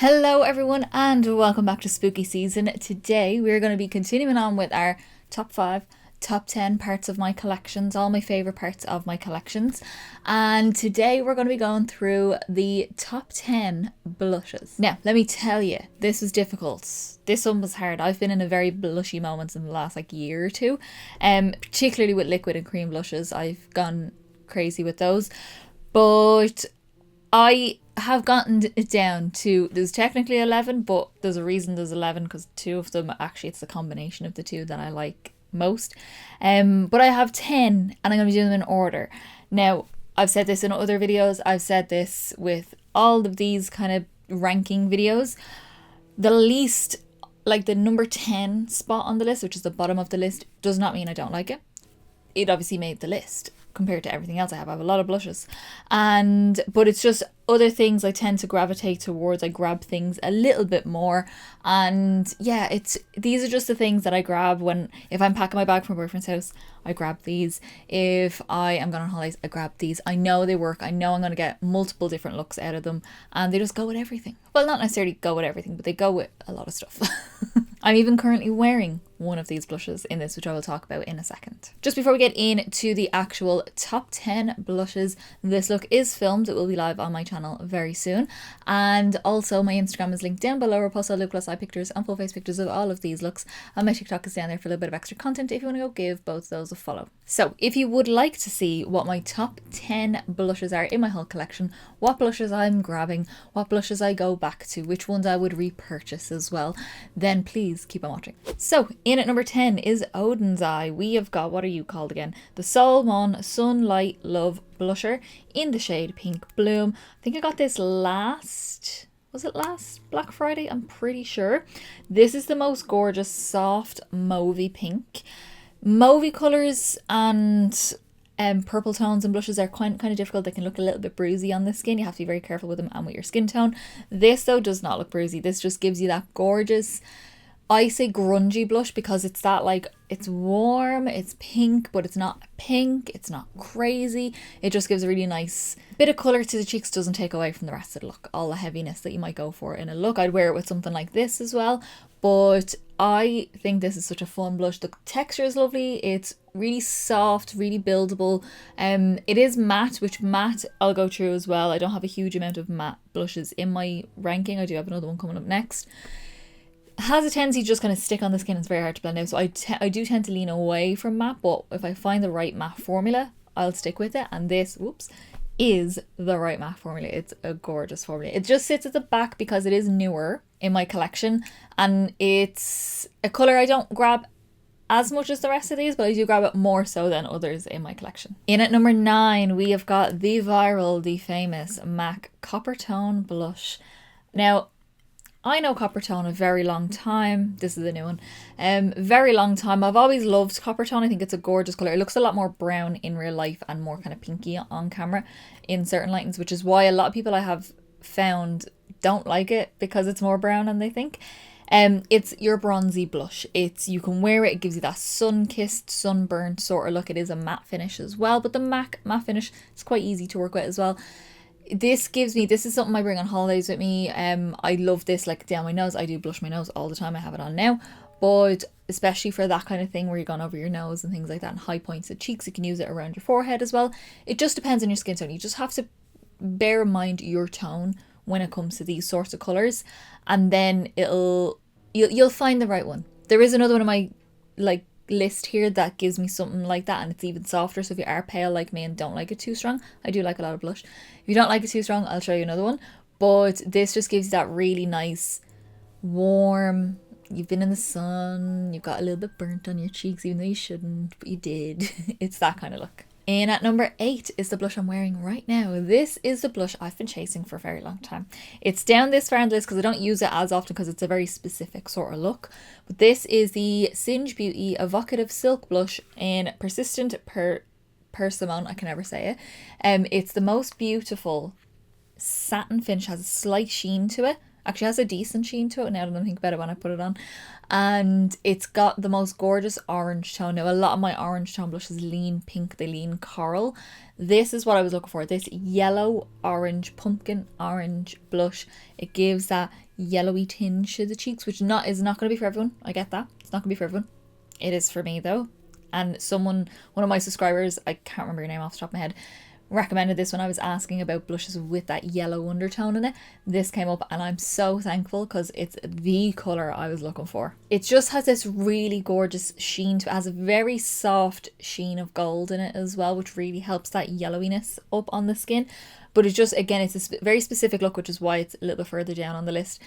Hello everyone and welcome back to Spooky Season. Today we're going to be continuing on with our top 5, top 10 parts of my collections, all my favourite parts of my collections. And today we're going to be going through the top 10 blushes. Now, let me tell you, this was difficult. This one was hard. I've been in a very blushy moments in the last year or two, particularly with liquid and cream blushes. I've gone crazy with those. But I have gotten it down to, there's technically 11, but there's a reason there's 11 because two of them, actually it's the combination of the two that I like most. But I have 10 and I'm going to be doing them in order. Now, I've said this in other videos. I've said this with all of these kind of ranking videos. The least, like the number 10 spot on the list, which is the bottom of the list, does not mean I don't like it. It obviously made the list compared to everything else I have. I have a lot of blushes, but it's just other things I tend to gravitate towards. I grab things a little bit more, and yeah, these are just the things that I grab if I'm packing my bag from my boyfriend's house. I grab these. If I am going on holidays, I grab these. I know they work. I know I'm going to get multiple different looks out of them, and they just go with everything. Well, not necessarily go with everything, but they go with a lot of stuff. I'm even currently wearing one of these blushes in this, which I will talk about in a second. Just before we get into the actual top 10 blushes, this look is filmed. It will be live on my channel very soon. And also my Instagram is linked down below, where I post all lip gloss eye pictures and full face pictures of all of these looks. And my TikTok is down there for a little bit of extra content if you want to go give both those a follow. So if you would like to see what my top 10 blushes are in my whole collection, what blushes I'm grabbing, what blushes I go back to, which ones I would repurchase as well, then please keep on watching. So in at number 10 is Odin's Eye. We have got, what are you called again? The Solmon Sunlight Love blusher in the shade Pink Bloom. I think I got this last Black Friday? I'm pretty sure. This is the most gorgeous soft mauvey pink. Mauvey colours and purple tones and blushes are kind of difficult. They can look a little bit bruisey on the skin. You have to be very careful with them and with your skin tone. This though does not look bruisey. This just gives you that gorgeous, I say grungy blush, because it's that, like, it's warm, it's pink, but it's not pink, it's not crazy. It just gives a really nice bit of colour to the cheeks, doesn't take away from the rest of the look, all the heaviness that you might go for in a look. I'd wear it with something like this as well, but I think this is such a fun blush. The texture is lovely, it's really soft, really buildable. It is matte, which matte I'll go through as well. I don't have a huge amount of matte blushes in my ranking. I do have another one coming up next. Has a tendency to just kind of stick on the skin. It's very hard to blend out, so I do tend to lean away from matte, but if I find the right matte formula, I'll stick with it. And this, is the right matte formula. It's a gorgeous formula. It just sits at the back because it is newer in my collection, and it's a colour I don't grab as much as the rest of these, but I do grab it more so than others in my collection. In at number 9, we have got the viral, the famous MAC Copper Tone Blush. Now, I know Copper Tone a very long time. This is a new one. Very long time. I've always loved Copper Tone. I think it's a gorgeous colour. It looks a lot more brown in real life and more kind of pinky on camera in certain lightings, which is why a lot of people I have found don't like it, because it's more brown than they think. It's your bronzy blush. You can wear it. It gives you that sun-kissed, sunburnt sort of look. It is a matte finish as well, but the MAC matte finish is quite easy to work with as well. This is something I bring on holidays with me. I love this, like, down my nose. I do blush my nose all the time. I have it on now, but especially for that kind of thing where you're going over your nose and things like that, and high points of cheeks, you can use it around your forehead as well. It just depends on your skin tone. You just have to bear in mind your tone when it comes to these sorts of colours, and then you'll find the right one. There is another one of my list here that gives me something like that, and it's even softer. So if you are pale like me and don't like it too strong, I do like a lot of blush. If you don't like it too strong, I'll show you another one, but this just gives you that really nice warm, you've been in the sun, you've got a little bit burnt on your cheeks even though you shouldn't, but you did. It's that kind of look. And at number 8 is the blush I'm wearing right now. This is the blush I've been chasing for a very long time. It's down this far on the list because I don't use it as often because it's a very specific sort of look. But this is the Singe Beauty Evocative Silk Blush in Persistent Persimmon. I can never say it. It's the most beautiful satin finish, has a slight sheen to it. Actually has a decent sheen to it now that I think about it when I put it on. And it's got the most gorgeous orange tone. Now, a lot of my orange tone blushes lean pink, they lean coral. This is what I was looking for. This yellow orange, pumpkin orange blush. It gives that yellowy tinge to the cheeks, which is not going to be for everyone. I get that. It's not going to be for everyone. It is for me though. And one of my subscribers, I can't remember your name off the top of my head, recommended this when I was asking about blushes with that yellow undertone in it. This came up and I'm so thankful because it's the colour I was looking for. It just has this really gorgeous sheen to it. It has a very soft sheen of gold in it as well, which really helps that yellowiness up on the skin. But it just, again, it's a very specific look, which is why it's a little bit further down on the list.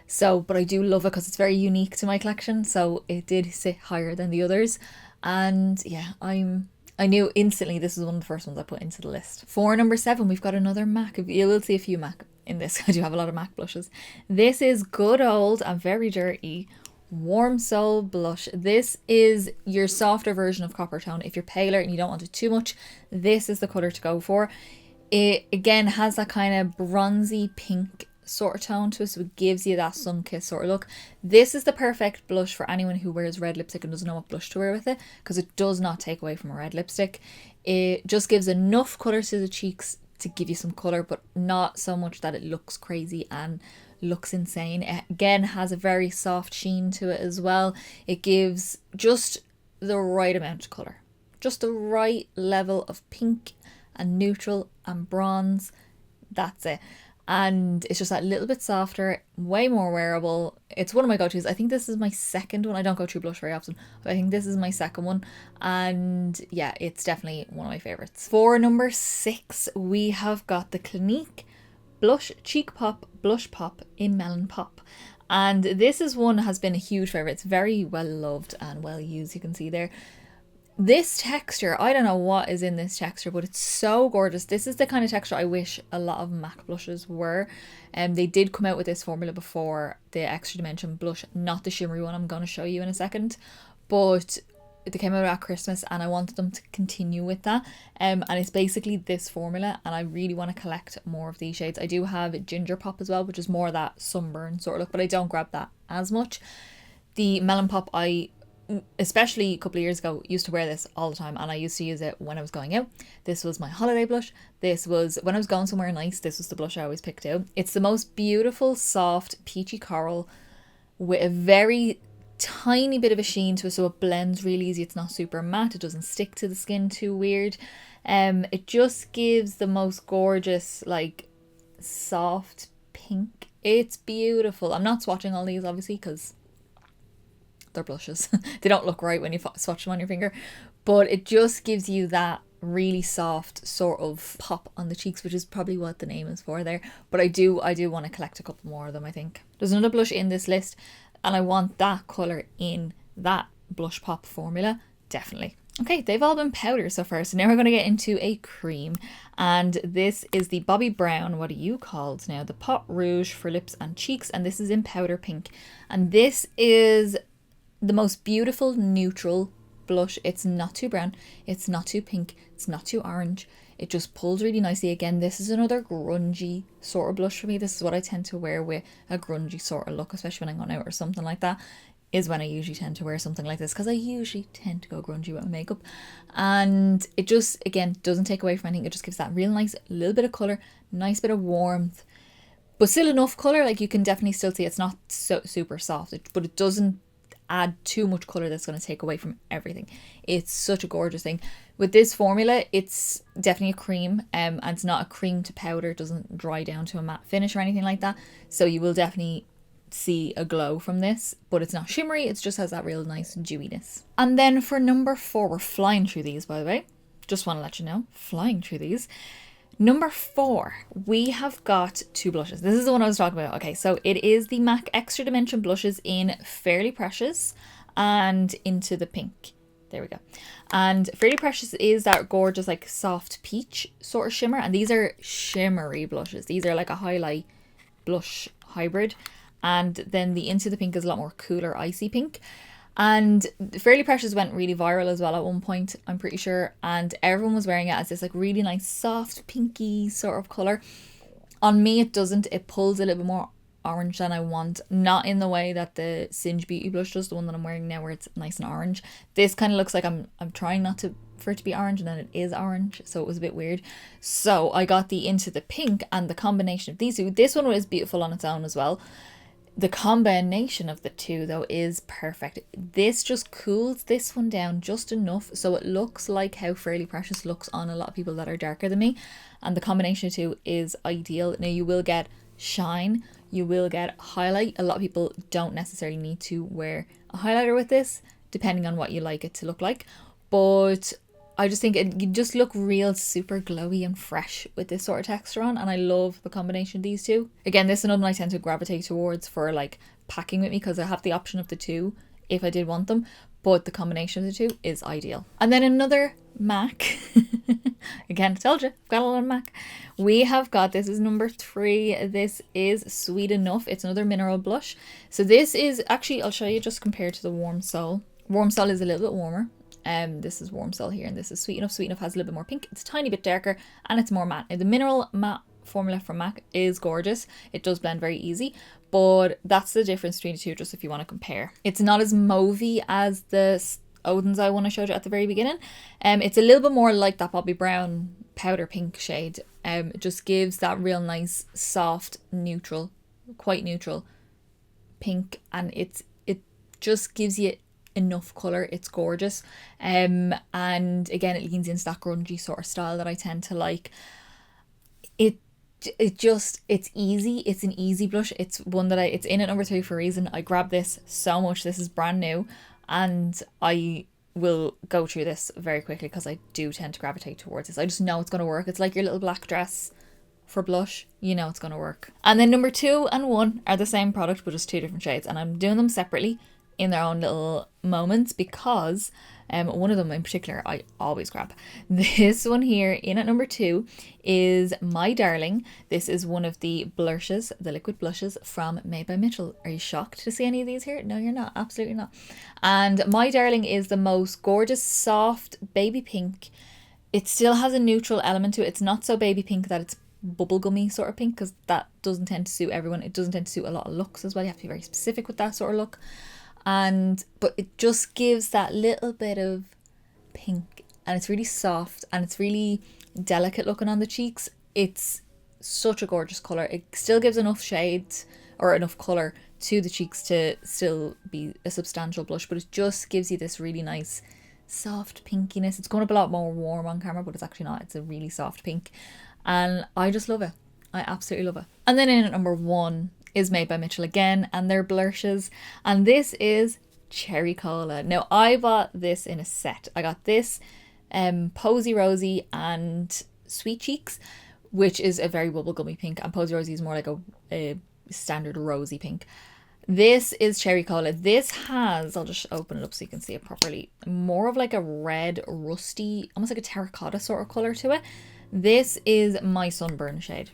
So, but I do love it because it's very unique to my collection. So it did sit higher than the others. And yeah, I knew instantly this was one of the first ones I put into the list. For number 7, we've got another MAC. You will see a few MAC in this. I do have a lot of MAC blushes. This is good old and very dirty Warm Soul blush. This is your softer version of Copper Tone. If you're paler and you don't want it too much, this is the colour to go for. It again has that kind of bronzy pink sort of tone to it, so it gives you that sun-kissed sort of look. This is the perfect blush for anyone who wears red lipstick and doesn't know what blush to wear with it, because it does not take away from a red lipstick. It just gives enough colour to the cheeks to give you some colour, but not so much that it looks crazy and looks insane. It again has a very soft sheen to it as well. It gives just the right amount of colour, just the right level of pink and neutral and bronze. That's it. And it's just that little bit softer, way more wearable. It's one of my go-tos. I think this is my second one. I don't go through blush very often, but I think this is my second one. And yeah, it's definitely one of my favourites. For number 6, we have got the Clinique Blush Cheek Pop Blush Pop in Melon Pop. And this is one that has been a huge favourite. It's very well loved and well used, you can see there. This texture, I don't know what is in this texture, but it's so gorgeous. This is the kind of texture I wish a lot of MAC blushes were. They did come out with this formula before, the Extra Dimension blush, not the shimmery one I'm going to show you in a second. But they came out at Christmas and I wanted them to continue with that. And it's basically this formula, and I really want to collect more of these shades. I do have Ginger Pop as well, which is more that sunburn sort of look, but I don't grab that as much. The Melon Pop, especially a couple of years ago, used to wear this all the time, and I used to use it when I was going out. This was my holiday blush. This was when I was going somewhere nice. This was the blush I always picked out. It's the most beautiful, soft, peachy coral with a very tiny bit of a sheen to it, so it blends really easy. It's not super matte. It doesn't stick to the skin too weird. It just gives the most gorgeous, like, soft pink. It's beautiful. I'm not swatching all these, obviously, because they're blushes. They don't look right when you swatch them on your finger, but it just gives you that really soft sort of pop on the cheeks, which is probably what the name is for there. But I do want to collect a couple more of them. I think there's another blush in this list and I want that colour in that blush pop formula, definitely. Okay, they've all been powder so far, so now we're going to get into a cream, and this is the Bobbi Brown, what are you called now, the Pot Rouge for lips and cheeks, and this is in powder pink, and this is the most beautiful neutral blush. It's not too brown, it's not too pink, it's not too orange. It just pulls really nicely. Again, this is another grungy sort of blush for me. This is what I tend to wear with a grungy sort of look, especially when I'm going out or something like that, is when I usually tend to wear something like this, because I usually tend to go grungy with my makeup. And it just, again, doesn't take away from anything. It just gives that real nice little bit of colour, nice bit of warmth, but still enough colour. Like, you can definitely still see it's not so super soft, but it doesn't add too much colour that's going to take away from everything. It's such a gorgeous thing. With this formula, it's definitely a cream, and it's not a cream to powder. It doesn't dry down to a matte finish or anything like that, so you will definitely see a glow from this, but it's not shimmery. It just has that real nice dewiness. And then for number 4, we're flying through these, by the way, just want to let you know, flying through these. Number 4, we have got 2 blushes. This is the one I was talking about. Okay, so it is the MAC Extra Dimension blushes in Fairly Precious and Into the Pink. There we go. And Fairly Precious is that gorgeous, like, soft peach sort of shimmer, and these are shimmery blushes. These are like a highlight blush hybrid. And then the Into the Pink is a lot more cooler, icy pink. And Fairly Precious went really viral as well at one point, I'm pretty sure, and everyone was wearing it as this like really nice soft pinky sort of colour. On me it doesn't. It pulls a little bit more orange than I want. Not in the way that the Singe Beauty blush does, the one that I'm wearing now, where it's nice and orange. This kind of looks like I'm trying not to for it to be orange, and then it is orange, so it was a bit weird. So I got the Into the Pink, and the combination of these two, this one was beautiful on its own as well. The combination of the two though is perfect. This just cools this one down just enough so it looks like how Fairly Precious looks on a lot of people that are darker than me, and the combination of two is ideal. Now you will get shine, you will get highlight. A lot of people don't necessarily need to wear a highlighter with this, depending on what you like it to look like, but I just think you just look real super glowy and fresh with this sort of texture on, and I love the combination of these two. Again, this is another one I tend to gravitate towards for like packing with me, because I have the option of the two if I did want them, but the combination of the two is ideal. And then another MAC, again, I told you, I've got a lot of MAC. We have got, this is number 3, this is Sweet Enough. It's another mineral blush. So this is, actually, I'll show you just compared to the Warm Soul. Warm Soul is a little bit warmer. This is Warm Soul here, and this is Sweet Enough. Sweet Enough has a little bit more pink. It's a tiny bit darker, and it's more matte. Now, the mineral matte formula from MAC is gorgeous. It does blend very easy, but that's the difference between the two, just if you want to compare. It's not as mauvey as the Odin's Eye one I showed you at the very beginning. It's a little bit more like that Bobbi Brown powder pink shade. It just gives that real nice, soft, neutral, quite neutral pink, and it just gives you enough color. It's gorgeous, and again, it leans into that grungy sort of style that I tend to like. It's easy. It's an easy blush. It's one that it's in at number 3 for a reason. I grabbed this so much. This is brand new, and I will go through this very quickly because I do tend to gravitate towards this. I just know it's going to work. It's like your little black dress for blush. You know it's going to work. And then number 2 and 1 are the same product, but just 2 different shades, and I'm doing them separately in their own little moments, because one of them in particular I always grab. This one here in at number 2 is My Darling. This is one of the blushes, the liquid blushes from Made by Mitchell. Are you shocked to see any of these here? No, you're not. Absolutely not. And My Darling is the most gorgeous, soft baby pink. It still has a neutral element to it. It's not so baby pink that it's bubblegummy sort of pink, because that doesn't tend to suit everyone. It doesn't tend to suit a lot of looks as well. You have to be very specific with that sort of look. But it just gives that little bit of pink, and it's really soft, and it's really delicate looking on the cheeks. It's such a gorgeous color. It still gives enough shades or enough color to the cheeks to still be a substantial blush, but it just gives you this really nice soft pinkiness. It's going up a lot more warm on camera, but it's actually not. It's a really soft pink, and I just love it. I absolutely love it. And then in at number 1 is Made by Mitchell again, and their blushes, and this is Cherry Cola. Now I bought this in a set. I got this Posy Rosy and Sweet Cheeks, which is a very bubblegummy pink, and Posy Rosy is more like a standard rosy pink. This is Cherry Cola. This has, I'll just open it up so you can see it properly, more of like a red rusty, almost like a terracotta sort of color to it. This is my Sunburn shade.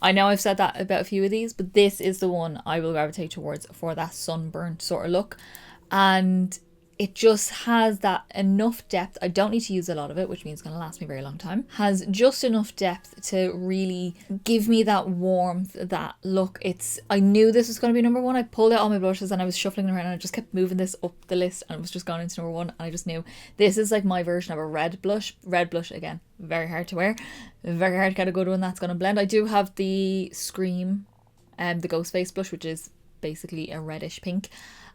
I know I've said that about a few of these, but this is the one I will gravitate towards for that sunburnt sort of look. And it just has that enough depth. I don't need to use a lot of it, which means it's going to last me a very long time. Has just enough depth to really give me that warmth, that look. I knew this was going to be number 1. I pulled out all my blushes and I was shuffling them around, and I just kept moving this up the list, and it was just going into number 1. And I just knew this is like my version of a red blush. Red blush, again, very hard to wear. Very hard to get a good one that's going to blend. I do have the Scream, the Ghost Face blush, which is basically a reddish pink,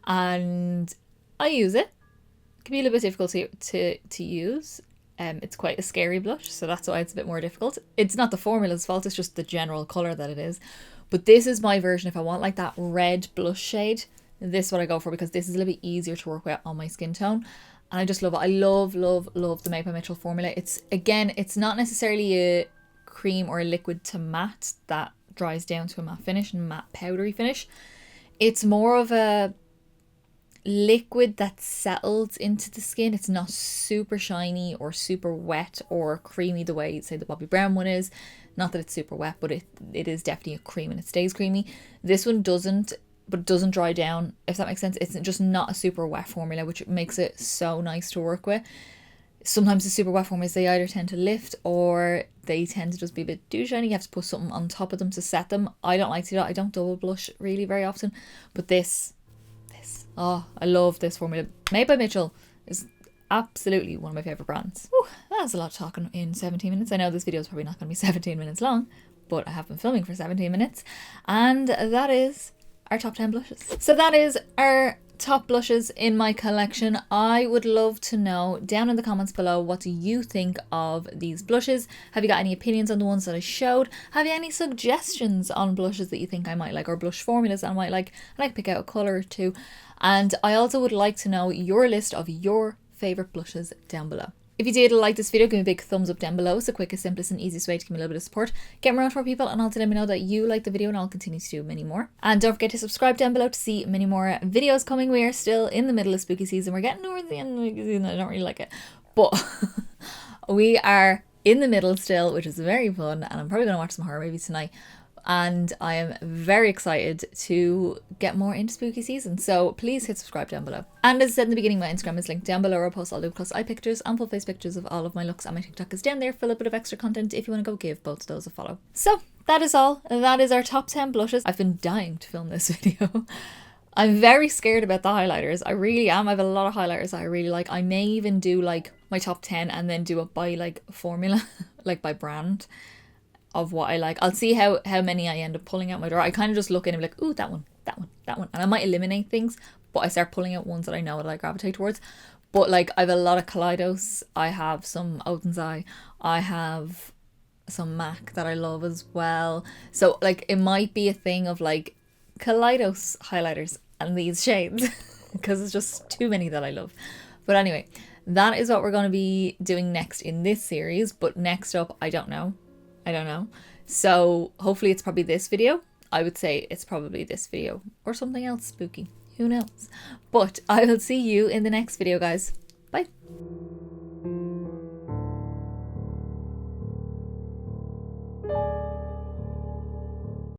and I use it. It can be a little bit difficult to use. It's quite a scary blush, so that's why it's a bit more difficult. It's not the formula's fault, it's just the general colour that it is. But this is my version. If I want like that red blush shade, this is what I go for, because this is a little bit easier to work with on my skin tone. And I just love it. I love, love, love the Made by Mitchell formula. It's not necessarily a cream or a liquid to matte that dries down to a matte finish and matte powdery finish. It's more of a liquid that settles into the skin. It's not super shiny or super wet or creamy the way say the Bobbi Brown one is. Not that it's super wet, but it is definitely a cream and it stays creamy. This one doesn't, but it doesn't dry down, if that makes sense. It's just not a super wet formula, which makes it so nice to work with. sometimes the super wet formulas, they either tend to lift or they tend to just be a bit too shiny. You have to put something on top of them to set them. I don't like to do that. I don't double blush really very often. But this, oh, I love this formula. Made by Mitchell is absolutely one of my favourite brands. Whew, that's a lot of talking in 17 minutes. I know this video is probably not going to be 17 minutes long, but I have been filming for 17 minutes. And that is our top 10 blushes. So that is our top blushes in my collection. I would love to know down in the comments below, what do you think of these blushes? Have you got any opinions on the ones that I showed? Have you any suggestions on blushes that you think I might like, or blush formulas that I might like? I'd like to pick out a colour or two. And I also would like to know your list of your favourite blushes down below. If you did like this video, give me a big thumbs up down below. It's the quickest, simplest and easiest way to give me a little bit of support. Get me around to more people, and also let me know that you like the video, and I'll continue to do many more. And don't forget to subscribe down below to see many more videos coming. We are still in the middle of spooky season. We're getting towards the end of the spooky season. I don't really like it, but we are in the middle still, which is very fun, and I'm probably going to watch some horror movies tonight. And I am very excited to get more into spooky season. So please hit subscribe down below. And as I said in the beginning, my Instagram is linked down below, where I post all the plus eye pictures and full face pictures of all of my looks. And my TikTok is down there for a little bit of extra content if you want to go give both of those a follow. So that is all. That is our top 10 blushes. I've been dying to film this video. I'm very scared about the highlighters. I really am. I have a lot of highlighters that I really like. I may even do like my top 10 and then do it by like formula, like by brand of what I like. I'll see how many I end up pulling out my drawer. I kind of just look in and be like, ooh, that one. And I might eliminate things, but I start pulling out ones that I know that I gravitate towards. But like, I have a lot of Kaleidos. I have some Oden's Eye. I have some MAC that I love as well. So like, it might be a thing of like Kaleidos highlighters and these shades because it's just too many that I love. But anyway, that is what we're going to be doing next in this series. But next up, I don't know. So hopefully it's probably this video. I would say it's probably this video or something else spooky. Who knows? But I will see you in the next video, guys. Bye.